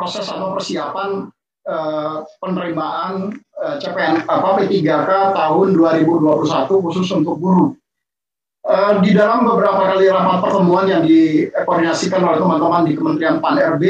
proses atau persiapan penerimaan CPN P3K tahun 2021 khusus untuk guru. Di dalam beberapa kali rapat pertemuan yang dikoordinasikan oleh teman-teman di Kementerian Pan-RB,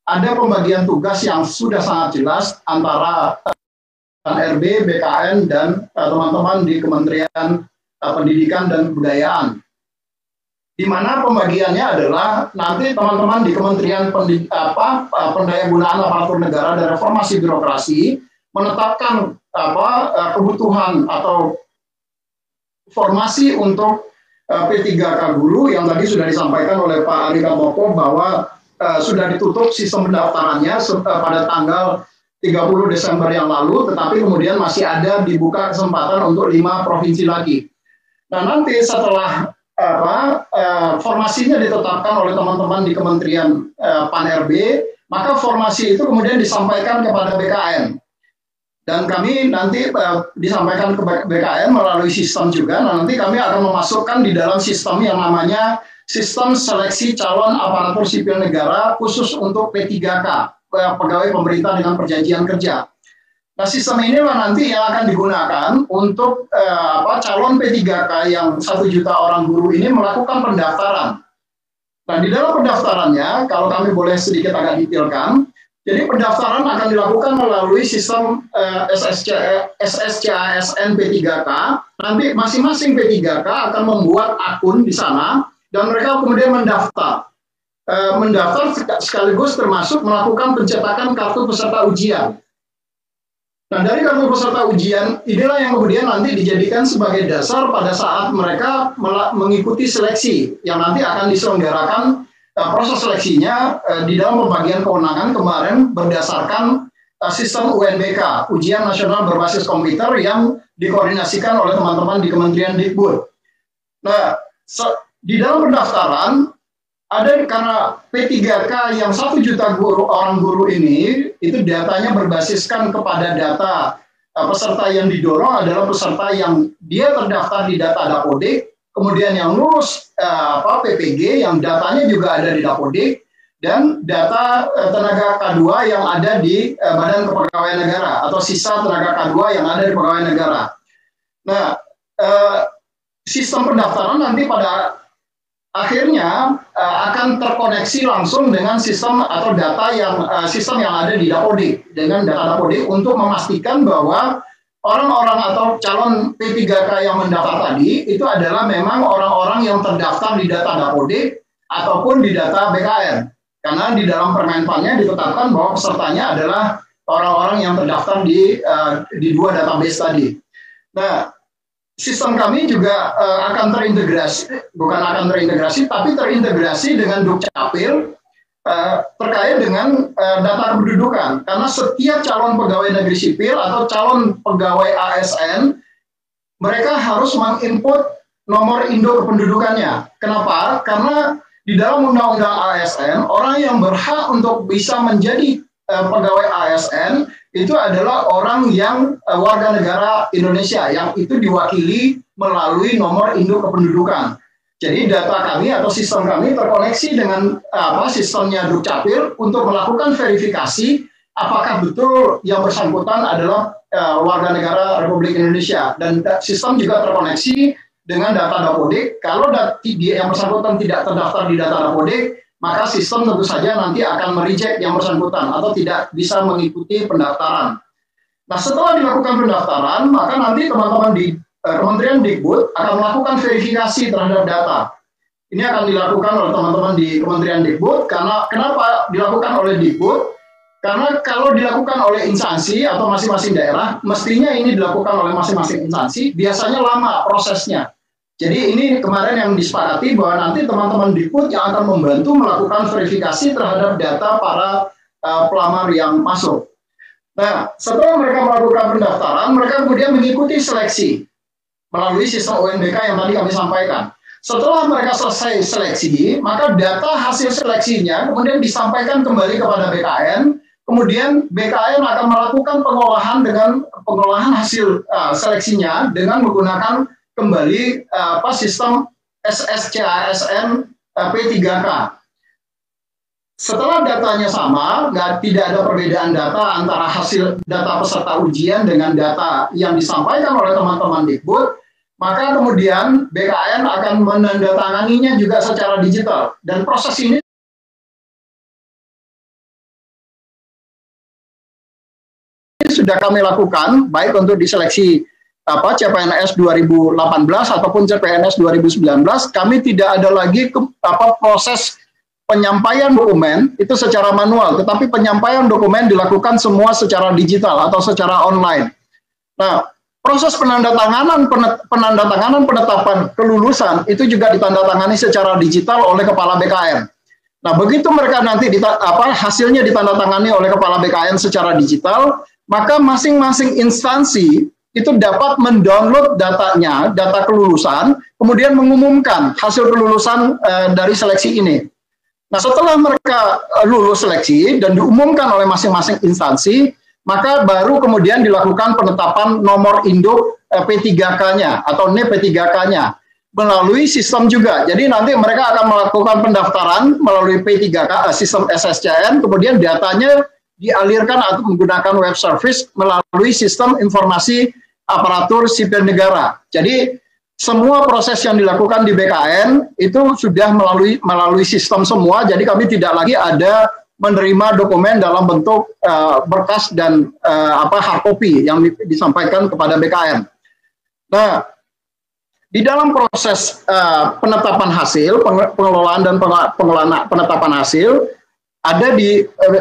ada pembagian tugas yang sudah sangat jelas antara Pan-RB, BKN, dan teman-teman di Kementerian Pendidikan dan Kebudayaan. Di mana pembagiannya adalah nanti teman-teman di Kementerian Pendayagunaan Aparatur Negara dan Reformasi Birokrasi menetapkan kebutuhan atau formasi untuk P3K guru yang tadi sudah disampaikan oleh Pak Ari Kamoko bahwa sudah ditutup sistem pendaftarannya pada tanggal 30 Desember yang lalu, tetapi kemudian masih ada dibuka kesempatan untuk 5 provinsi lagi. Nah, nanti setelah formasinya ditetapkan oleh teman-teman di Kementerian Pan-RB, maka formasi itu kemudian disampaikan kepada BKN. Dan kami nanti disampaikan ke BKN melalui sistem juga. Nah, nanti kami akan memasukkan di dalam sistem yang namanya Sistem Seleksi Calon Aparatur Sipil Negara khusus untuk P3K, pegawai pemerintah dengan perjanjian kerja. Nah, sistem inilah nanti yang akan digunakan untuk calon P3K yang 1 juta orang guru ini melakukan pendaftaran. Nah, di dalam pendaftarannya, kalau kami boleh sedikit agak detailkan, jadi pendaftaran akan dilakukan melalui sistem SSCASN P3K. Nanti masing-masing P3K akan membuat akun di sana dan mereka kemudian mendaftar. Mendaftar sekaligus termasuk melakukan pencetakan kartu peserta ujian. Nah, dari kartu peserta ujian inilah yang kemudian nanti dijadikan sebagai dasar pada saat mereka mengikuti seleksi yang nanti akan diselenggarakan. Proses seleksinya di dalam pembagian kewenangan kemarin berdasarkan sistem UNBK, Ujian Nasional Berbasis Komputer, yang dikoordinasikan oleh teman-teman di Kementerian Dikbud. Nah, di dalam pendaftaran ada karena P3K yang 1 juta orang guru ini itu datanya berbasiskan kepada data peserta yang didorong adalah peserta yang dia terdaftar di data Dapodik. Kemudian yang lulus PPG yang datanya juga ada di Dapodik, dan data tenaga K2 yang ada di Badan Kepegawaian Negara atau sisa tenaga K2 yang ada di Pegawai Negara. Nah, sistem pendaftaran nanti pada akhirnya akan terkoneksi langsung dengan sistem atau data sistem yang ada di Dapodik, dengan data Dapodik untuk memastikan bahwa orang-orang atau calon P3K yang mendaftar tadi itu adalah memang orang-orang yang terdaftar di data Dapodik ataupun di data BKN. Karena di dalam Permenpannya ditetapkan bahwa pesertanya adalah orang-orang yang terdaftar di 2 database tadi. Nah, sistem kami juga akan terintegrasi, bukan akan terintegrasi, tapi terintegrasi dengan Dukcapil terkait dengan data kependudukan, karena setiap calon pegawai negeri sipil atau calon pegawai ASN mereka harus menginput nomor induk kependudukannya. Kenapa? Karena di dalam undang-undang ASN orang yang berhak untuk bisa menjadi pegawai ASN itu adalah orang yang warga negara Indonesia yang itu diwakili melalui nomor induk kependudukan. Jadi data kami atau sistem kami terkoneksi dengan sistemnya Dukcapil untuk melakukan verifikasi apakah betul yang bersangkutan adalah warga negara Republik Indonesia, dan sistem juga terkoneksi dengan data Dapodik. Kalau yang bersangkutan tidak terdaftar di data Dapodik, maka sistem tentu saja nanti akan mereject yang bersangkutan atau tidak bisa mengikuti pendaftaran. Nah, setelah dilakukan pendaftaran, maka nanti teman-teman di Kementerian Dikbud akan melakukan verifikasi terhadap data. Ini akan dilakukan oleh teman-teman di Kementerian Dikbud. Karena kenapa dilakukan oleh Dikbud? Karena kalau dilakukan oleh instansi atau masing-masing daerah, mestinya ini dilakukan oleh masing-masing instansi, biasanya lama prosesnya. Jadi ini kemarin yang disepakati bahwa nanti teman-teman Dikbud yang akan membantu melakukan verifikasi terhadap data para pelamar yang masuk. Nah, setelah mereka melakukan pendaftaran, mereka kemudian mengikuti seleksi melalui sistem UNBK yang tadi kami sampaikan. Setelah mereka selesai seleksi, maka data hasil seleksinya kemudian disampaikan kembali kepada BKN. Kemudian BKN akan melakukan pengolahan hasil seleksinya dengan menggunakan kembali sistem SSCASN P3K. Setelah datanya sama, tidak ada perbedaan data antara hasil data peserta ujian dengan data yang disampaikan oleh teman-teman Dikbud, maka kemudian BKN akan menandatanganinya juga secara digital. Dan proses ini sudah kami lakukan, baik untuk diseleksi CPNS 2018 ataupun CPNS 2019, kami tidak ada lagi proses penyampaian dokumen itu secara manual, tetapi penyampaian dokumen dilakukan semua secara digital atau secara online. Nah, proses penandatanganan penetapan kelulusan itu juga ditandatangani secara digital oleh Kepala BKN. Nah, begitu mereka nanti hasilnya ditandatangani oleh Kepala BKN secara digital, maka masing-masing instansi itu dapat mendownload datanya, data kelulusan, kemudian mengumumkan hasil kelulusan dari seleksi ini. Nah, setelah mereka lulus seleksi dan diumumkan oleh masing-masing instansi, maka baru kemudian dilakukan penetapan nomor induk P3K-nya atau NIP P3K-nya melalui sistem juga. Jadi nanti mereka akan melakukan pendaftaran melalui P3K, sistem SSCN, kemudian datanya dialirkan atau menggunakan web service melalui sistem informasi aparatur sipil negara. Jadi semua proses yang dilakukan di BKN itu sudah melalui sistem semua, jadi kami tidak lagi ada menerima dokumen dalam bentuk berkas dan hard copy yang disampaikan kepada BKN. Nah, di dalam proses penetapan hasil, pengelolaan dan penetapan hasil, ada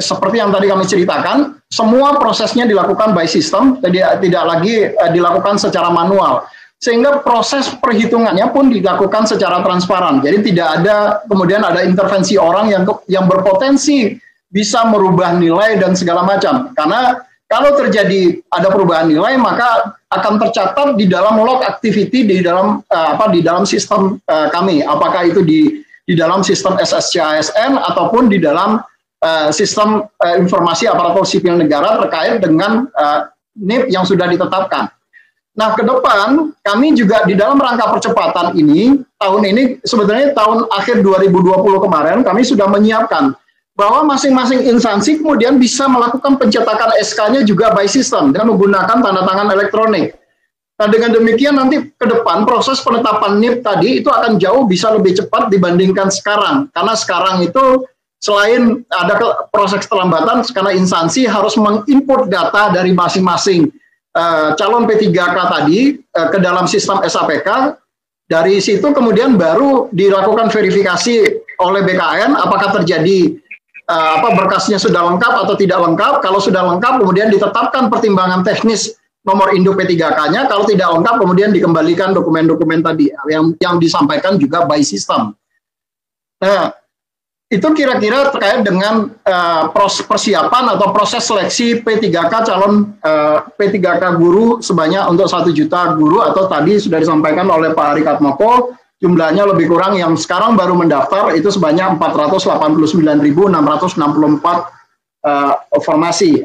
seperti yang tadi kami ceritakan, semua prosesnya dilakukan by system, tidak lagi dilakukan secara manual. Sehingga proses perhitungannya pun dilakukan secara transparan. Jadi tidak ada kemudian ada intervensi orang yang berpotensi bisa merubah nilai dan segala macam. Karena kalau terjadi ada perubahan nilai, maka akan tercatat di dalam log activity di dalam sistem kami. Apakah itu di dalam sistem SSCASN ataupun di dalam sistem informasi aparatur sipil negara terkait dengan NIP yang sudah ditetapkan. Nah, ke depan kami juga di dalam rangka percepatan ini, tahun ini sebetulnya tahun akhir 2020 kemarin kami sudah menyiapkan bahwa masing-masing instansi kemudian bisa melakukan pencetakan SK-nya juga by system dengan menggunakan tanda tangan elektronik. Nah, dengan demikian nanti ke depan proses penetapan NIP tadi itu akan jauh bisa lebih cepat dibandingkan sekarang. Karena sekarang itu selain ada proses keterlambatan, karena instansi harus menginput data dari masing-masing calon P3K tadi ke dalam sistem SAPK, dari situ kemudian baru dilakukan verifikasi oleh BKN apakah terjadi berkasnya sudah lengkap atau tidak lengkap. Kalau sudah lengkap kemudian ditetapkan pertimbangan teknis nomor induk P3K-nya, kalau tidak lengkap kemudian dikembalikan dokumen-dokumen tadi yang disampaikan juga by system. Nah, itu kira-kira terkait dengan persiapan atau proses seleksi P3K calon P3K guru sebanyak untuk 1 juta guru, atau tadi sudah disampaikan oleh Pak Ari Katmoko, jumlahnya lebih kurang yang sekarang baru mendaftar itu sebanyak 489.664 formasi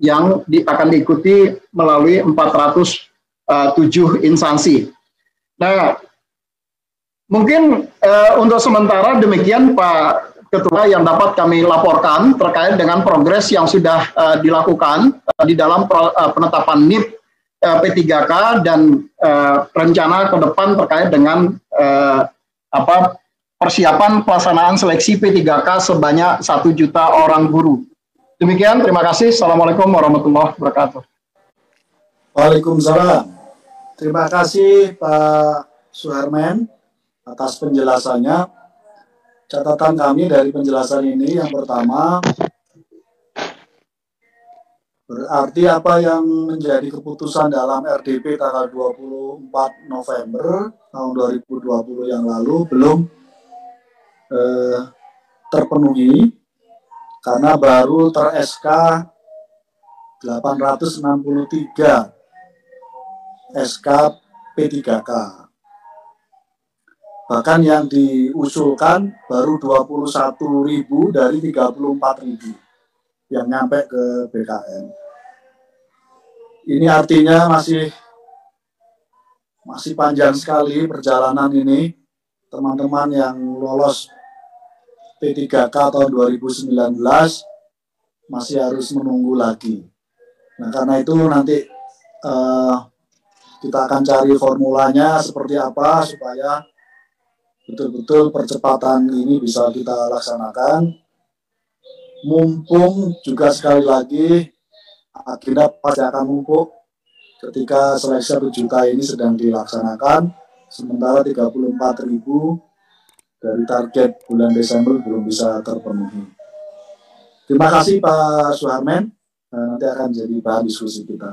yang akan diikuti melalui 407 instansi. Nah, mungkin untuk sementara demikian Pak Ketua yang dapat kami laporkan terkait dengan progres yang sudah dilakukan di dalam penetapan NIP P3K dan rencana ke depan terkait dengan persiapan pelaksanaan seleksi P3K sebanyak 1 juta orang guru. Demikian, terima kasih. Assalamualaikum warahmatullahi wabarakatuh. Waalaikumsalam. Terima kasih Pak Suherman atas penjelasannya. Catatan kami dari penjelasan ini yang pertama, berarti apa yang menjadi keputusan dalam RDP tanggal 24 November tahun 2020 yang lalu belum terpenuhi karena baru ter-SK 863 SK P3K. Bahkan yang diusulkan baru 21.000 dari 34.000 yang nyampe ke BKN. Ini artinya masih panjang sekali perjalanan ini. Teman-teman yang lolos P3K tahun 2019 masih harus menunggu lagi. Nah, karena itu nanti kita akan cari formulanya seperti apa supaya betul-betul percepatan ini bisa kita laksanakan. Mumpung juga sekali lagi agenda pasti akan mumpuk ketika seleksi 1 juta ini sedang dilaksanakan, sementara 34.000 dari target bulan Desember belum bisa terpenuhi. Terima kasih Pak Suharmen, nanti akan jadi bahan diskusi kita.